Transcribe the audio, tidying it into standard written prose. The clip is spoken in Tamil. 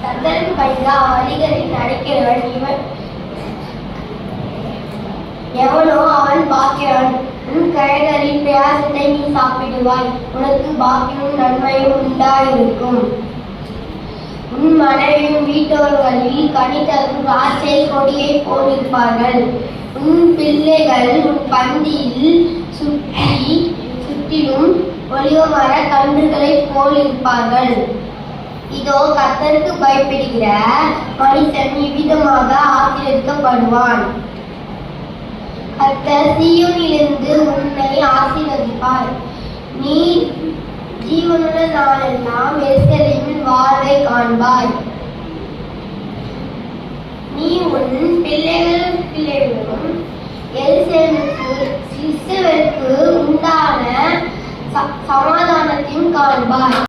கத்தருக்கு பயந்தா வழிகளில் நடக்கிறவன் இவன் எவனோ அவன் பாக்கியவன். உன் கைகளின் பிரயாசத்தை நீ சாப்பிடுவாய், உனக்கு பாக்கியமும் நன்மையும் உண்டாயிருக்கும். உன் மனைவியும் வீட்டோர்களில் கனி தரும் திராட்சை கொடியை போல் இருப்பார்கள். உன் பிள்ளைகள் உன் பந்தியில் சுற்றிலும் ஒலிவமர கன்றுகளை போல் இருப்பார்கள். இதோ கர்த்தருக்கு பயப்படுகிற மனிதன் இவ்விதமாக ஆசீர்வதிக்கப்படுவான். கர்த்தர் சீயோனிலிருந்து உன்னை ஆசீர்வதிப்பார். நீ ஜீவனுள்ள நாளெல்லாம் எருசலேமின் வாழ்வை காண்பாய். நீ உன் பிள்ளைகளும் எருசலேமுக்கு உண்டான சமாதானத்தையும் காண்பாய்.